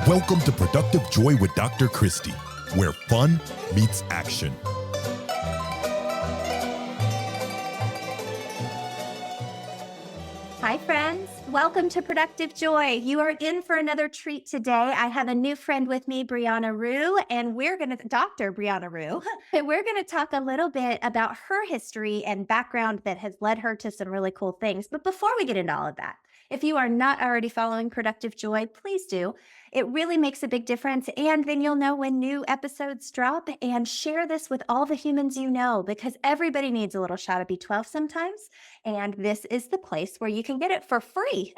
Welcome to Productive Joy with Dr. Christy, where fun meets action. Hi, friends. Welcome to Productive Joy. You are in for another treat today. I have a new friend with me, Brianna Rhue, and Dr. Brianna Rhue, and we're going to talk a little bit about her history and background that has led her to some really cool things. But before we get into all of that, if you are not already following Productive Joy, please do. It really makes a big difference. And then you'll know when new episodes drop, and share this with all the humans you know, because everybody needs a little shot of B12 sometimes. And this is the place where you can get it for free.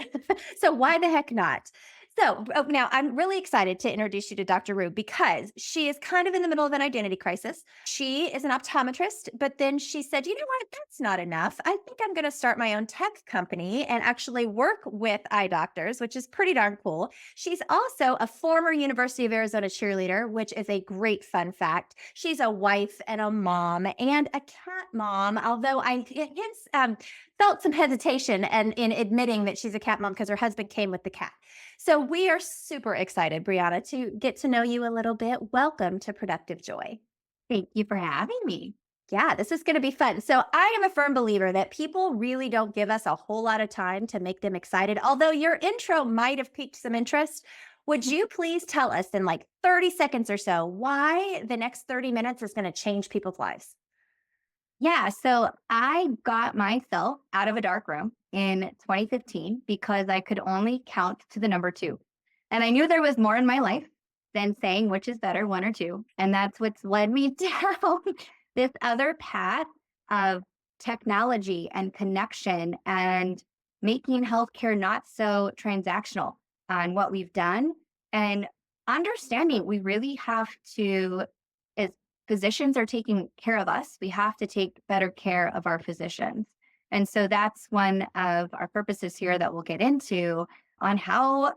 So why the heck not? So now I'm really excited to introduce you to Dr. Rhue because she is kind of in the middle of an identity crisis. She is an optometrist, but then she said, you know what, that's not enough. I think I'm going to start my own tech company and actually work with eye doctors, which is pretty darn cool. She's also a former University of Arizona cheerleader, which is a great fun fact. She's a wife and a mom and a cat mom, although I felt some hesitation in admitting that she's a cat mom because her husband came with the cat. So we are super excited, Brianna, to get to know you a little bit. Welcome to Productive Joy. Thank you for having me. Yeah, this is going to be fun. So I am a firm believer that people really don't give us a whole lot of time to make them excited. Although your intro might have piqued some interest, would you please tell us in like 30 seconds or so why the next 30 minutes is going to change people's lives? Yeah, so I got myself out of a dark room in 2015 because I could only count to the number 2. And I knew there was more in my life than saying which is better, 1 or 2. And that's what's led me down this other path of technology and connection and making healthcare not so transactional on what we've done and understanding we really have to, as physicians are taking care of us, we have to take better care of our physicians. And so that's one of our purposes here that we'll get into on how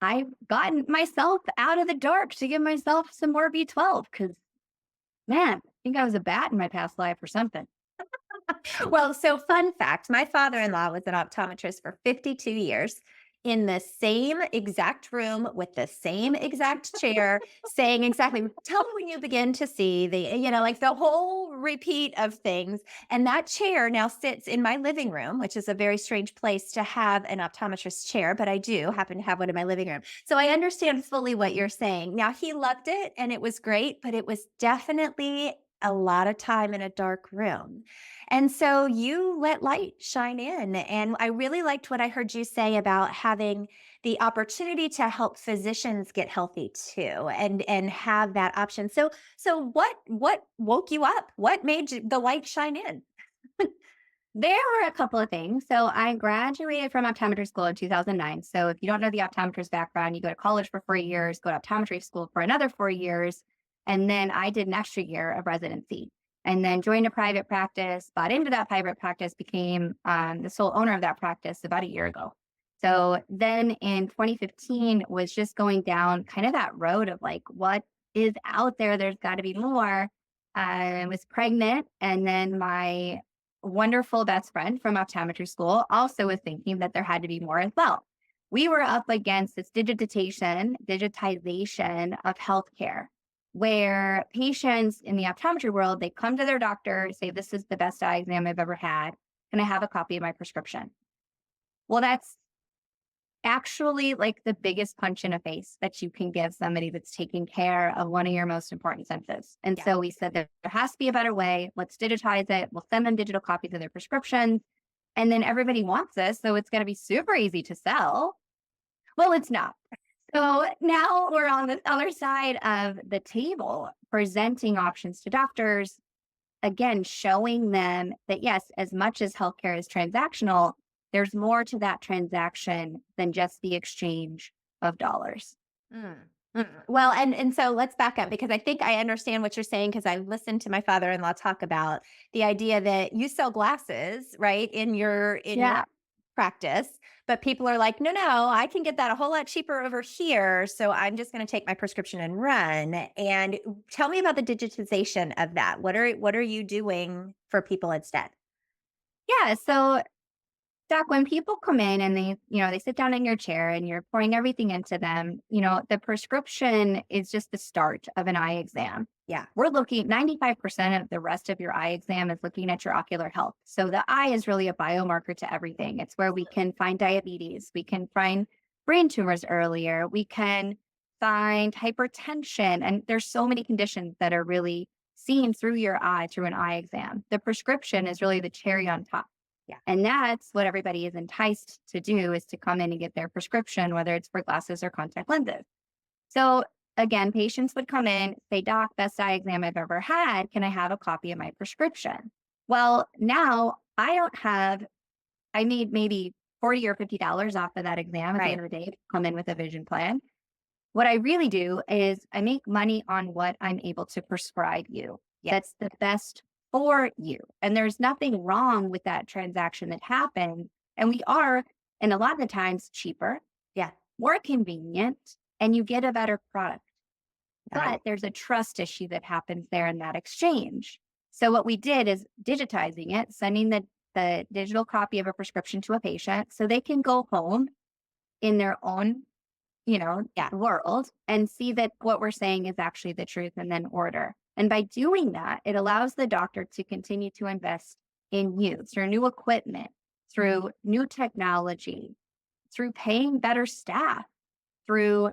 I've gotten myself out of the dark to give myself some more B12 because, man, I think I was a bat in my past life or something. Well, so fun fact, my father-in-law was an optometrist for 52 years in the same exact room with the same exact chair, saying exactly, tell me when you begin to see like the whole repeat of things. And that chair now sits in my living room, which is a very strange place to have an optometrist chair, but I do happen to have one in my living room. So I understand fully what you're saying. Now, he loved it and it was great, but it was definitely a lot of time in a dark room. And so you let light shine in. And I really liked what I heard you say about having the opportunity to help physicians get healthy too and have that option. So what woke you up? What made the light shine in? There were a couple of things. So I graduated from optometry school in 2009. So if you don't know the optometrist background, you go to college for 4 years, go to optometry school for another 4 years. And then I did an extra year of residency and then joined a private practice, bought into that private practice, became the sole owner of that practice about a year ago. So then in 2015 was just going down kind of that road of like, what is out there? There's got to be more. I was pregnant, and then my wonderful best friend from optometry school also was thinking that there had to be more as well. We were up against this digitization of healthcare, where patients in the optometry world, they come to their doctor, say, this is the best eye exam I've ever had. Can I have a copy of my prescription? Well, that's actually like the biggest punch in the face that you can give somebody that's taking care of one of your most important senses. And so we said that there has to be a better way. Let's digitize it. We'll send them digital copies of their prescriptions. And then everybody wants this. So it's going to be super easy to sell. Well, it's not. So now we're on the other side of the table, presenting options to doctors, again, showing them that, yes, as much as healthcare is transactional, there's more to that transaction than just the exchange of dollars. Well, and so let's back up because I think I understand what you're saying because I listened to my father-in-law talk about the idea that you sell glasses, right, in your practice, but people are like, no, I can get that a whole lot cheaper over here. So I'm just going to take my prescription and run. And tell me about the digitization of that. What are you doing for people instead? Yeah. So Doc, when people come in and they sit down in your chair and you're pouring everything into them, the prescription is just the start of an eye exam. Yeah. We're looking, 95% of the rest of your eye exam is looking at your ocular health. So the eye is really a biomarker to everything. It's where we can find diabetes, we can find brain tumors earlier, we can find hypertension. And there's so many conditions that are really seen through your eye through an eye exam. The prescription is really the cherry on top. Yeah. And that's what everybody is enticed to do, is to come in and get their prescription, whether it's for glasses or contact lenses. So again, patients would come in, say, Doc, best eye exam I've ever had. Can I have a copy of my prescription? Well, now I made maybe $40 or $50 off of that exam at the end of the day to come in with a vision plan. What I really do is I make money on what I'm able to prescribe you. That's the best for you. And there's nothing wrong with that transaction that happened. And we are, and a lot of the times, cheaper, more convenient, and you get a better product. But there's a trust issue that happens there in that exchange. So what we did is digitizing it, sending the digital copy of a prescription to a patient so they can go home in their own world and see that what we're saying is actually the truth, and then order. And by doing that, it allows the doctor to continue to invest in you through new equipment, through new technology, through paying better staff, through,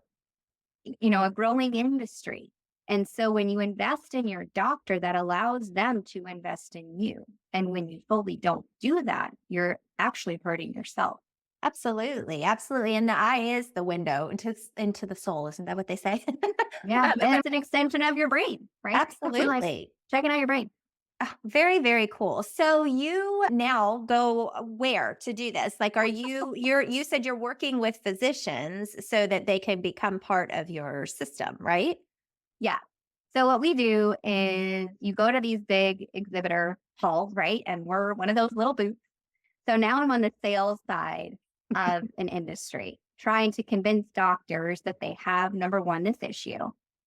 a growing industry. And so when you invest in your doctor, that allows them to invest in you. And when you fully don't do that, you're actually hurting yourself. Absolutely. Absolutely. And the eye is the window into the soul. Isn't that what they say? Yeah. And it's an extension of your brain, right? Absolutely. Checking out your brain. Very, very cool. So you now go where to do this? Like, you said you're working with physicians so that they can become part of your system, right? Yeah. So what we do is you go to these big exhibitor halls, right? And we're one of those little booths. So now I'm on the sales side of an industry, trying to convince doctors that they have, number one, this issue,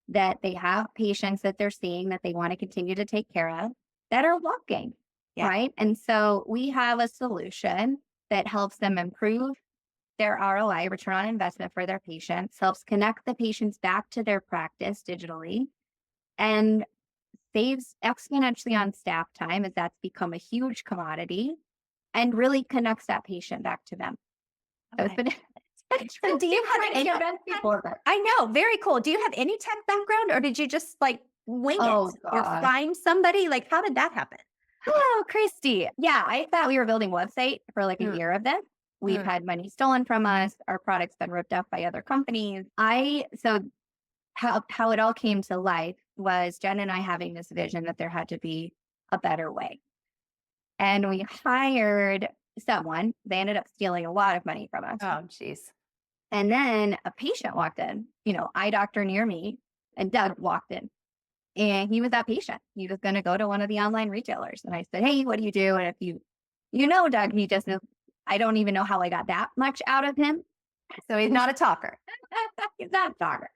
that they have patients that they're seeing that they want to continue to take care of that are walking, right? And so we have a solution that helps them improve their ROI, return on investment for their patients, helps connect the patients back to their practice digitally, and saves exponentially on staff time, as that's become a huge commodity, and really connects that patient back to them. So it's been So do you have any events before, but I know, very cool. Do you have any tech background, or did you just like wing Oh, it or God. find somebody? Like, how did that happen? Hello, Christy. Yeah, I thought we were building a website for like a Mm. year of this. We've had money stolen from us. Our product's been ripped off by other companies. So how it all came to life was Jen and I having this vision that there had to be a better way. And we hired someone. They ended up stealing a lot of money from us. Oh, jeez. And then a patient walked in, eye doctor near me, and Doug walked in. And he was that patient. He was going to go to one of the online retailers. And I said, hey, what do you do? And if you know Doug, he just, I don't even know how I got that much out of him. So he's not a talker. He's not a talker.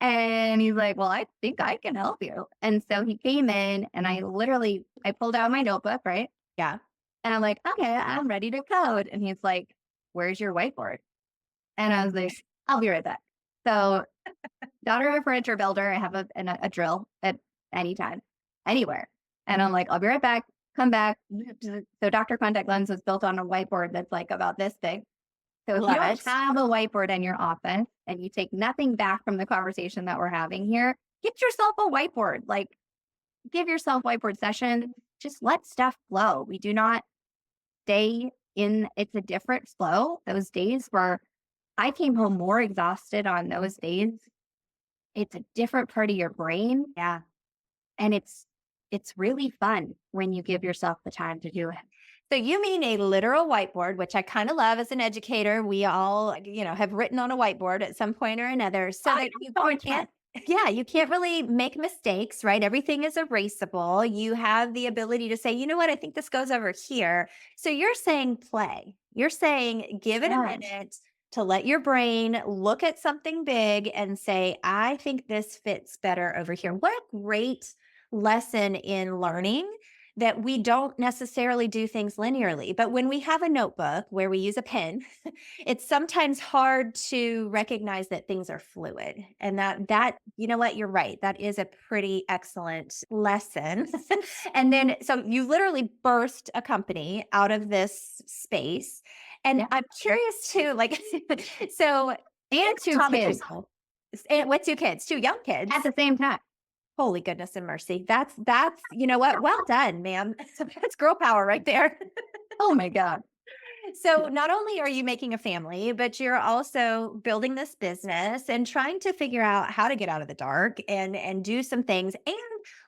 And he's like, well, I think I can help you. And so he came in, and I pulled out my notebook, right? Yeah. And I'm like, okay, I'm ready to code. And he's like, where's your whiteboard? And I was like, I'll be right back. So daughter of a furniture builder, I have a drill at any time, anywhere. And I'm like, I'll be right back. Come back. So Dr. Contact Lens was built on a whiteboard that's like about this big. So if you don't have a whiteboard in your office and you take nothing back from the conversation that we're having here, get yourself a whiteboard. Like, give yourself whiteboard session. Just let stuff flow. We do not stay in, it's a different flow. Those days where I came home more exhausted on those days, it's a different part of your brain. Yeah. And it's really fun when you give yourself the time to do it. So you mean a literal whiteboard, which I kind of love as an educator. We all, have written on a whiteboard at some point or another, so that you can't really make mistakes, right? Everything is erasable. You have the ability to say, you know what, I think this goes over here. So you're saying play. You're saying give it a minute to let your brain look at something big and say, I think this fits better over here. What a great lesson in learning that we don't necessarily do things linearly. But when we have a notebook where we use a pen, it's sometimes hard to recognize that things are fluid. And that you know what, you're right. That is a pretty excellent lesson. And then so you literally birthed a company out of this space. And Yeah. I'm curious too, like so And two optometry kids school. And with 2 kids, 2 young kids. at the same time. Holy goodness and mercy. That's you know what? Well done, ma'am. That's girl power right there. Oh my God. So not only are you making a family, but you're also building this business and trying to figure out how to get out of the dark and do some things and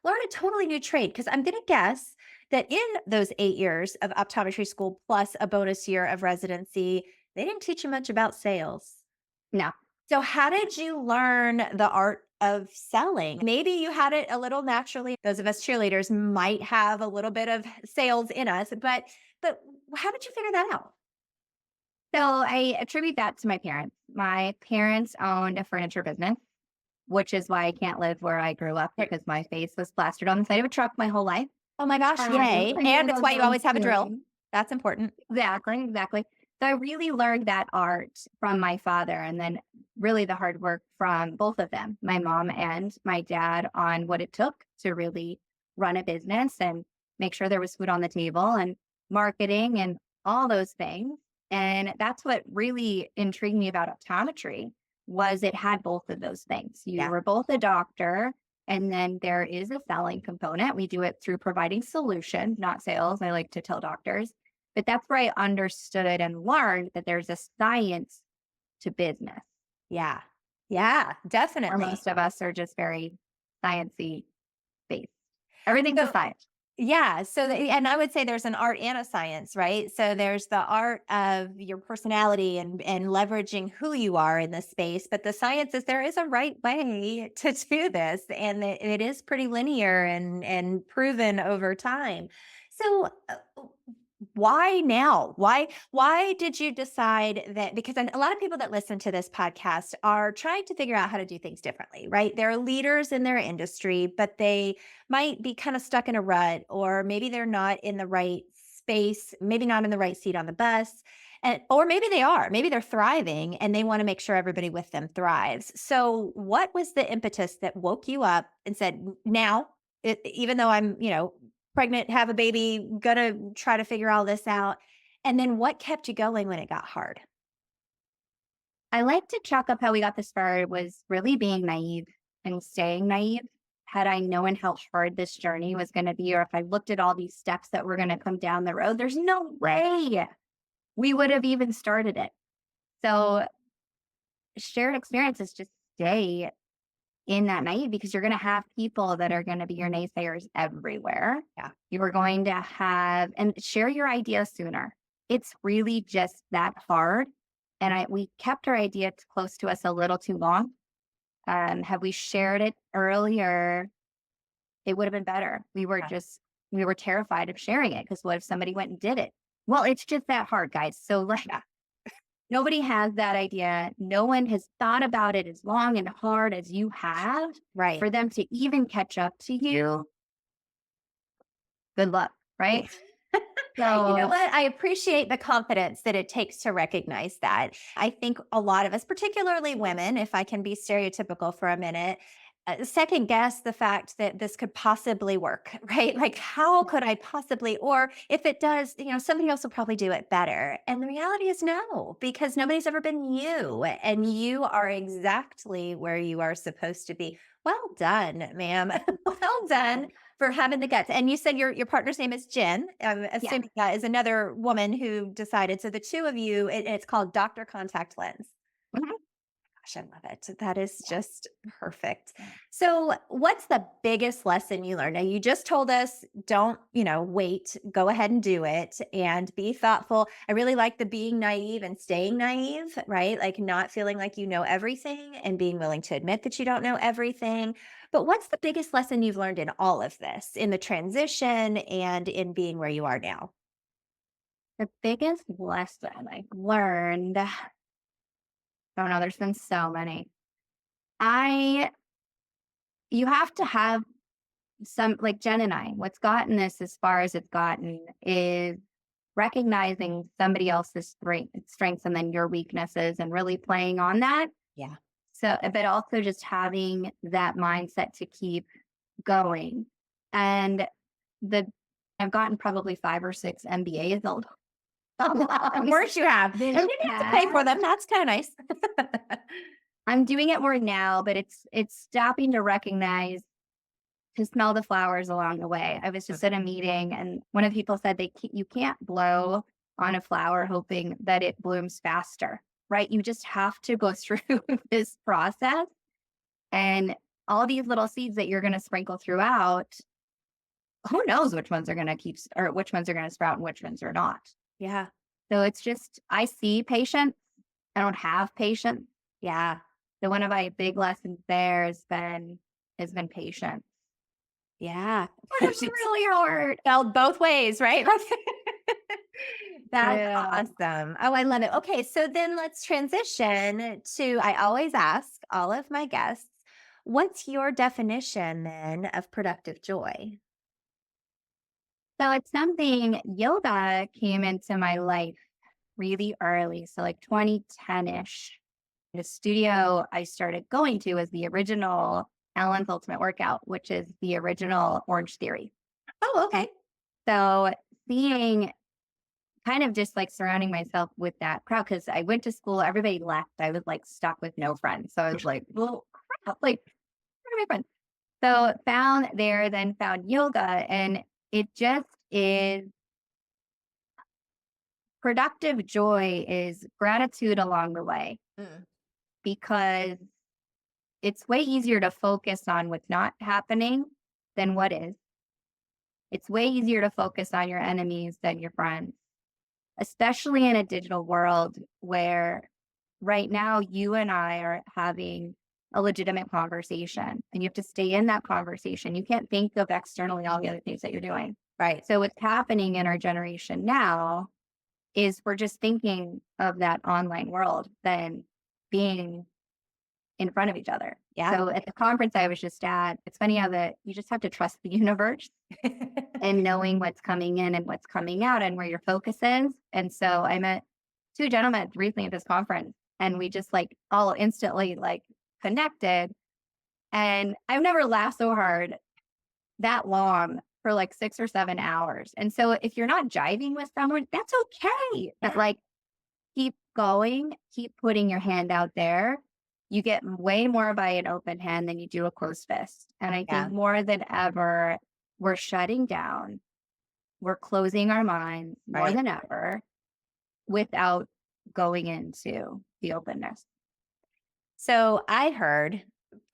learn a totally new trade. Because I'm going to guess that in those 8 years of optometry school plus a bonus year of residency, they didn't teach you much about sales. No. So how did you learn the art of selling? Maybe you had it a little naturally. Those of us cheerleaders might have a little bit of sales in us, but how did you figure that out? So I attribute that to my parents. My parents owned a furniture business, which is why I can't live where I grew up because my face was plastered on the side of a truck my whole life. Oh my gosh, yay. And that's why you always have a drill. That's important. Exactly, exactly. So I really learned that art from my father and then really the hard work from both of them, my mom and my dad, on what it took to really run a business and make sure there was food on the table and marketing and all those things. And that's what really intrigued me about optometry was it had both of those things. You Yeah. were both a doctor and then there is a selling component. We do it through providing solutions, not sales. I like to tell doctors. But that's where I understood and learned that there's a science to business. Yeah. Yeah, Where definitely. most of us are just very sciencey based. Everything's a So science. yeah. And I would say there's an art and a science, right? So there's the art of your personality and leveraging who you are in this space. But the science is there is a right way to do this. And it is pretty linear and proven over time. So why now? Why did you decide that? Because a lot of people that listen to this podcast are trying to figure out how to do things differently, right? They're leaders in their industry, but they might be kind of stuck in a rut, or maybe they're not in the right space, maybe not in the right seat on the bus. And, or maybe they are, maybe they're thriving and they want to make sure everybody with them thrives. So, what was the impetus that woke you up and said, now, even though I'm, pregnant, have a baby, gonna try to figure all this out? And then what kept you going when it got hard? I like to chalk up how we got this far was really being naive and staying naive. Had I known how hard this journey was going to be, or if I looked at all these steps that were going to come down the road, there's no way we would have even started it. So, shared experiences just stay in that naive because you're going to have people that are going to be your naysayers everywhere. Yeah. You are going to have and share your idea sooner. It's really just that hard. And we kept our idea close to us a little too long. Had we shared it earlier, it would have been better. We were terrified of sharing it because what if somebody went and did it? Well, it's just that hard, guys. So nobody has that idea. No one has thought about it as long and hard as you have. Right. For them to even catch up to you, good luck, right? So, you know what? I appreciate the confidence that it takes to recognize that. I think a lot of us, particularly women, if I can be stereotypical for a minute, second guess the fact that this could possibly work, right? Like, how could I possibly, or if it does, somebody else will probably do it better. And the reality is no, because nobody's ever been you, and you are exactly where you are supposed to be. Well done, ma'am. Well done for having the guts. And you said your partner's name is Jen. I'm assuming that is another woman who decided. So the two of you, it's called Dr. Contact Lens. Mhm. Gosh, I love it. That is just perfect. So, what's the biggest lesson you learned? Now, you just told us don't, wait, go ahead and do it and be thoughtful. I really like the being naive and staying naive, right? Like not feeling like you know everything and being willing to admit that you don't know everything. But what's the biggest lesson you've learned in all of this, in the transition and in being where you are now? The biggest lesson I learned, oh no, there's been so many. You have to have some like Jen and I, what's gotten this as far as it's gotten is recognizing somebody else's strengths and then your weaknesses and really playing on that. Yeah. So, but also just having that mindset to keep going. And the I've gotten probably 5 or 6 MBAs Of course you have. And this you didn't have to pay for them. That's kind of nice. I'm doing it more now, but it's stopping to recognize to smell the flowers along the way. I was just at a meeting and one of the people said you can't blow on a flower hoping that it blooms faster, right? You just have to go through this process and all these little seeds that you're going to sprinkle throughout. Who knows which ones are going to or which ones are going to sprout and which ones are not. Yeah. So it's just, I see patience. I don't have patience. Yeah. So one of my big lessons there has been patience. Yeah. It's really hard. Felt both ways, right? That's Yeah. awesome. Oh, I love it. Okay, so then let's transition to, I always ask all of my guests, what's your definition then of productive joy? So it's something yoga came into my life really early. So like 2010-ish. The studio I started going to was the original Ellen's Ultimate Workout, which is the original Orange Theory. Oh, okay. So seeing kind of just like surrounding myself with that crowd, because I went to school, everybody left. I was like stuck with no friends. So I was like, well, crap, like, where are my friends? So then found yoga, and it just is productive joy is gratitude along the way Mm. because it's way easier to focus on what's not happening than what is. It's way easier to focus on your enemies than your friends, especially in a digital world where right now you and I are having a legitimate conversation and you have to stay in that conversation. You can't think of externally all the other things that you're doing. Right. So what's happening in our generation now is we're just thinking of that online world than being in front of each other. Yeah. So at the conference I was just at, it's funny how you just have to trust the universe and knowing what's coming in and what's coming out and where your focus is. And so I met 2 gentlemen recently at this conference and we just like all instantly like connected. And I've never laughed so hard that long for like 6 or 7 hours. And so if you're not jiving with someone, that's okay. But like keep going, keep putting your hand out there. You get way more by an open hand than you do a closed fist. And I think more than ever, we're shutting down. We're closing our minds more than ever without going into the openness. So I heard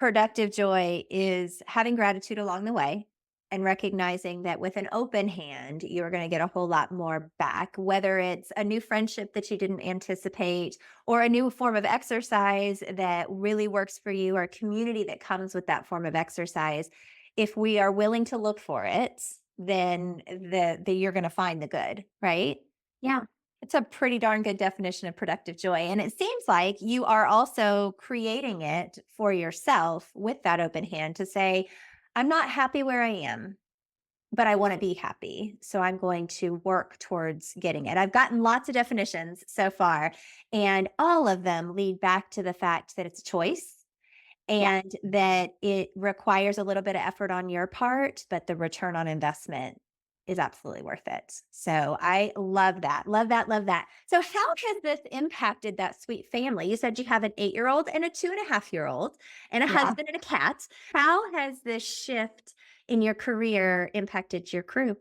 productive joy is having gratitude along the way and recognizing that with an open hand, you're going to get a whole lot more back, whether it's a new friendship that you didn't anticipate or a new form of exercise that really works for you or a community that comes with that form of exercise. If we are willing to look for it, then you're going to find the good, right? Yeah. It's a pretty darn good definition of productive joy. And it seems like you are also creating it for yourself with that open hand to say, I'm not happy where I am, but I want to be happy. So I'm going to work towards getting it. I've gotten lots of definitions so far, and all of them lead back to the fact that it's a choice and that it requires a little bit of effort on your part, but the return on investment is absolutely worth it. So I love that. Love that. Love that. So how has this impacted that sweet family? You said you have an 8-year-old and a 2.5-year-old and a husband and a cat. How has this shift in your career impacted your crew?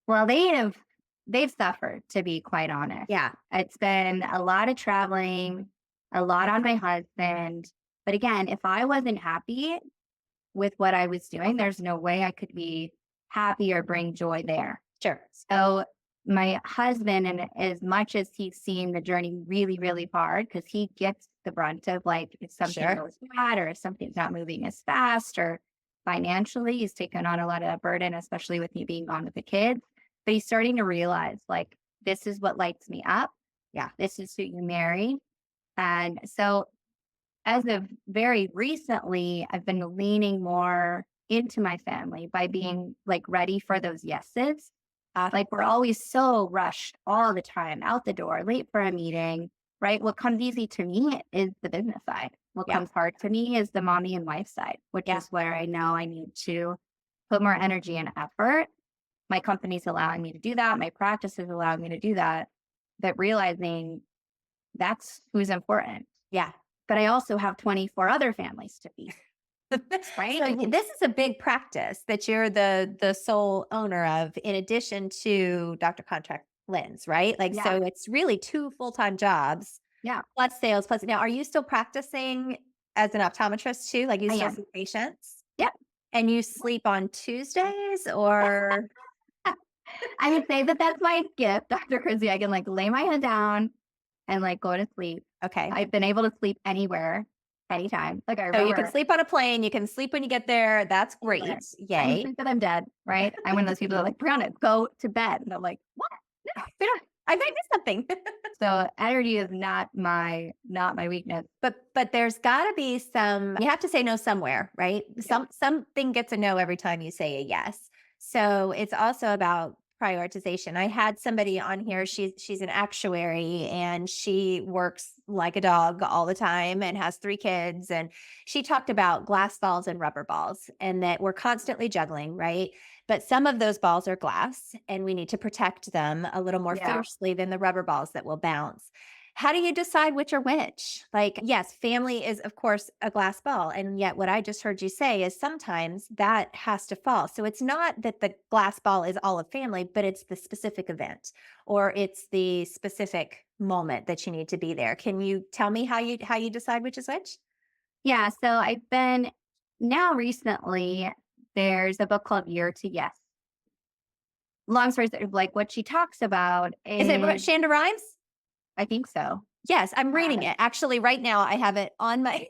Well, they've suffered, to be quite honest. Yeah. It's been a lot of traveling, a lot on my husband. But again, if I wasn't happy with what I was doing, there's no way I could be happy or bring joy there. Sure. So my husband, and as much as he's seen the journey really, really hard, because he gets the brunt of like if something goes bad or if something's not moving as fast or financially, he's taken on a lot of that burden, especially with me being gone with the kids. But he's starting to realize like, this is what lights me up. Yeah. This is who you married. And so as of very recently, I've been leaning more into my family by being like ready for those yeses. Like we're always so rushed all the time, out the door, late for a meeting, right? What comes easy to me is the business side. What Yeah. comes hard to me is the mommy and wife side, which is where I know I need to put more energy and effort. My company's allowing me to do that. My practice is allowing me to do that. But realizing that's who's important. Yeah. But I also have 24 other families to feed. Right? So this is a big practice that you're the sole owner of, in addition to Dr. Contract Lens, right? Like, so Yeah. it's really 2 full-time jobs Yeah. plus sales plus. Now, are you still practicing as an optometrist too? Like, you I still am. see patients? Yep. And you sleep on Tuesdays, or I would say that that's my gift, Dr. Chrissy. I can like lay my head down and like go to sleep. okay. I've been able to sleep anywhere, anytime. Like I So you can remember sleep on a plane, you can sleep when you get there. That's great. anywhere. I Yay. think that I'm dead, right? I'm one of those people that are like, Brianna, go to bed. And I'm like, what? No, we don't. I might miss something. So energy is not my weakness. But there's got to be some, you have to say no somewhere, right? Yeah. Something gets a no every time you say a yes. So it's also about prioritization. I had somebody on here, she's an actuary, and she works like a dog all the time and has 3 kids, and she talked about glass balls and rubber balls, and that we're constantly juggling, right? But some of those balls are glass, and we need to protect them a little more Yeah. fiercely than the rubber balls that will bounce. How do you decide which are which? Like, yes, family is, of course, a glass ball. And yet, what I just heard you say is sometimes that has to fall. So it's not that the glass ball is all of family, but it's the specific event, or it's the specific moment that you need to be there. Can you tell me how you decide which is which? Yeah. So I've been now recently, there's a book called Year to Yes. Long story short, like what she talks about Is it is, Shonda Rhimes? I think so. Yes, I'm reading it. Actually, right now I have it on my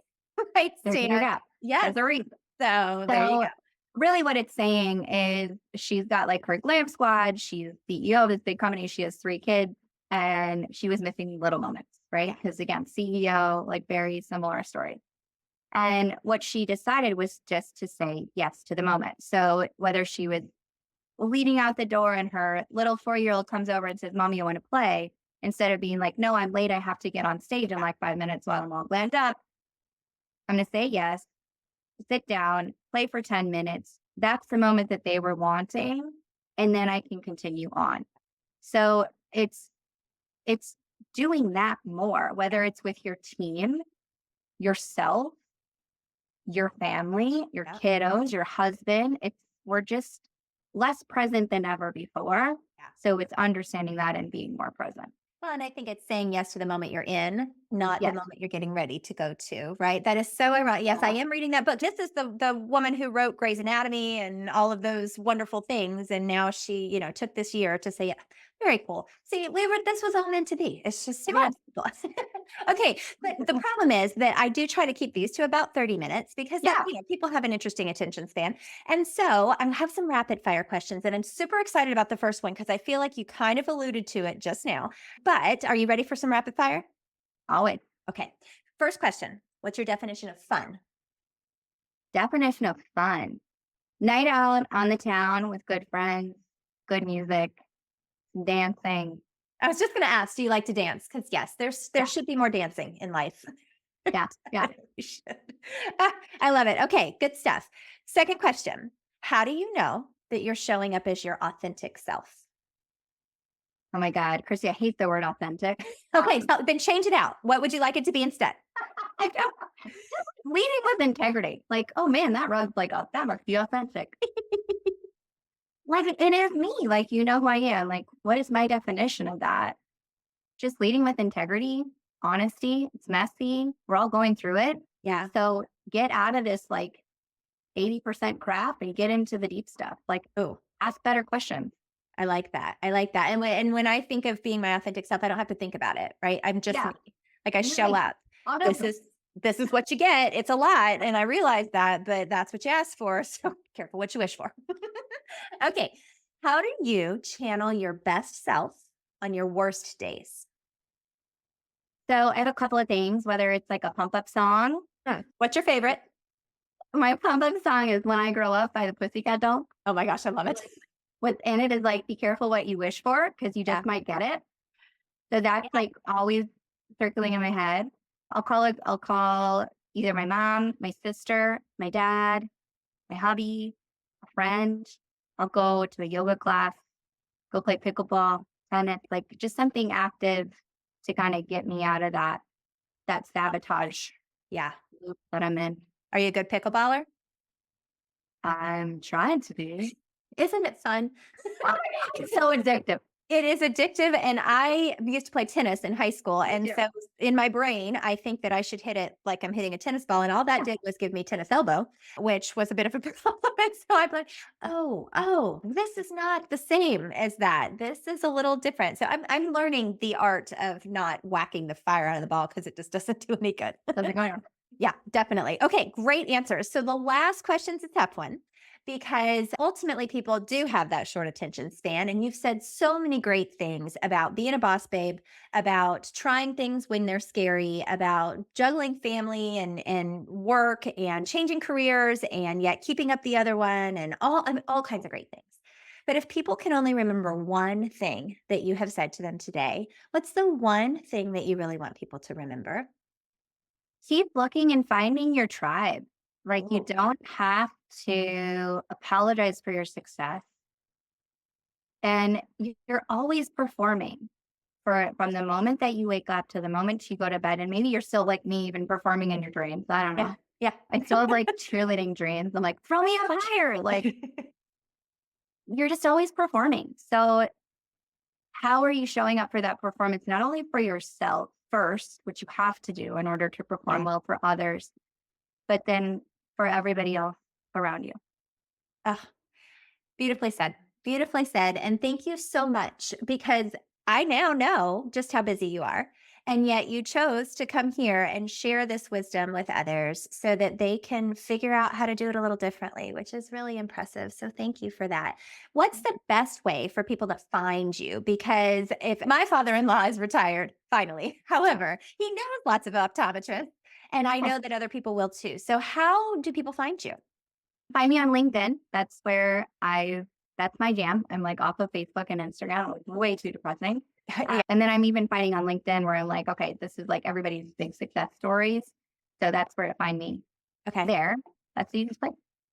right There's your stand. gap. Yes. There's a reason. So there you So go. really what it's saying is she's got like her glam squad. She's CEO of this big company. She has 3 kids and she was missing little moments, right? Because again, CEO, like very similar story. And what she decided was just to say yes to the moment. So whether she was leading out the door and her little 4-year-old comes over and says, Mommy, I want to play, instead of being like, no, I'm late. I have to get on stage in like 5 minutes while I'm all glammed up. I'm going to say yes, sit down, play for 10 minutes. That's the moment that they were wanting. And then I can continue on. So it's doing that more, whether it's with your team, yourself, your family, your Yep. kiddos, your husband. We're just less present than ever before. Yeah. So it's understanding that and being more present. Well, and I think it's saying yes to the moment you're in, not the Yes. moment you're getting ready to go to, right? That is so ironic. Yes, I am reading that book. This is the woman who wrote Grey's Anatomy and all of those wonderful things. And now she, took this year to say, yeah, very cool. See, this was all meant to be. It's just It was. okay. But the problem is that I do try to keep these to about 30 minutes because Yeah. people have an interesting attention span. And so I have some rapid fire questions, and I'm super excited about the first one because I feel like you kind of alluded to it just now. But are you ready for some rapid fire? Always. Okay. First question. What's your definition of fun? Definition of fun. Night out on the town with good friends, good music, dancing. I was just going to ask, do you like to dance? Because yes, there Yeah. should be more dancing in life. Yeah. Yeah. You should. I love it. Okay, good stuff. Second question. How do you know that you're showing up as your authentic self? Oh my God. Chrissy, I hate the word authentic. Okay, so then change it out. What would you like it to be instead? I don't- Leading with integrity. Like, oh man, that rubs like, oh, that must be authentic. Like it is me. Like, you know who I am. Like, what is my definition of that? Just leading with integrity, honesty. It's messy. We're all going through it. Yeah. So get out of this like 80% crap and get into the deep stuff. Like, Oh, ask better questions. I like that. I like that. And when I think of being my authentic self, I don't have to think about it, right? I'm just Yeah. me. Like I show Right. up. This is what you get. It's a lot. And I realize that, but that's what you asked for. So careful what you wish for. Okay. How do you channel your best self on your worst days? So I have a couple of things, whether it's like a pump up song. What's your favorite? My comeback song is When I Grow Up by the Pussycat Dolls. Oh my gosh, I love it. And it is like, be careful what you wish for because you Yeah. just might get it. So that's like always circling in my head. I'll call either my mom, my sister, my dad, my hubby, a friend. I'll go to a yoga class, go play pickleball, tennis, like just something active to kind of get me out of that sabotage Yeah. loop that I'm in. Are you a good pickleballer? I'm trying to be. Isn't it fun? It's so addictive. It is addictive, and I used to play tennis in high school, and too. so in my brain, I think that I should hit it like I'm hitting a tennis ball, and all that did was give me tennis elbow, which was a bit of a problem. And so I'm like, oh, this is not the same as that. This is a little different. So I'm learning the art of not whacking the fire out of the ball because it just doesn't do any good. Something going on. Yeah, definitely. Okay, great answers. So the last question's a tough one because ultimately people do have that short attention span. And you've said so many great things about being a boss babe, about trying things when they're scary, about juggling family and work and changing careers and yet keeping up the other one and all kinds of great things. But if people can only remember one thing that you have said to them today, what's the one thing that you really want people to remember? Keep looking and finding your tribe. Like you Oh. don't have to apologize for your success. And you're always performing from the moment that you wake up to the moment you go to bed. And maybe you're still like me, even performing in your dreams. I don't know. Yeah. I still have like cheerleading dreams. I'm like, throw me up higher. Like you're just always performing. So how are you showing up for that performance? Not only for yourself first, which you have to do in order to perform well for others, but then for everybody else around you. Oh, beautifully said. Beautifully said. And thank you so much because I now know just how busy you are. And yet you chose to come here and share this wisdom with others so that they can figure out how to do it a little differently, which is really impressive. So thank you for that. What's the best way for people to find you? Because if my father in law is retired, finally, however, he knows lots of optometrists. And I know that other people will too. So, how do people find you? Find me on LinkedIn. That's my jam. I'm like off of Facebook and Instagram. Like, way too depressing. Yeah. And then I'm even finding on LinkedIn where I'm like, okay, this is like everybody's big success stories. So that's where to find me. Okay. There. That's the easiest place.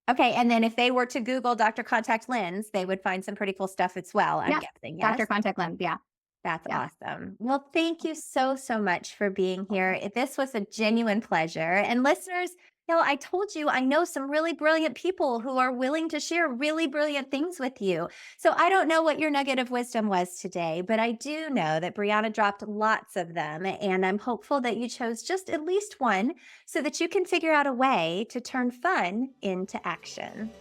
Okay. And then if they were to Google Dr. Contact Lens, they would find some pretty cool stuff as well, I'm Yeah. guessing. Yes. Dr. Contact Lens. Yeah. That's Yeah. awesome. Well, thank you so, so much for being here. This was a genuine pleasure. And listeners, I told you I know some really brilliant people who are willing to share really brilliant things with you. So I don't know what your nugget of wisdom was today, but I do know that Brianna dropped lots of them. And I'm hopeful that you chose just at least one so that you can figure out a way to turn fun into action.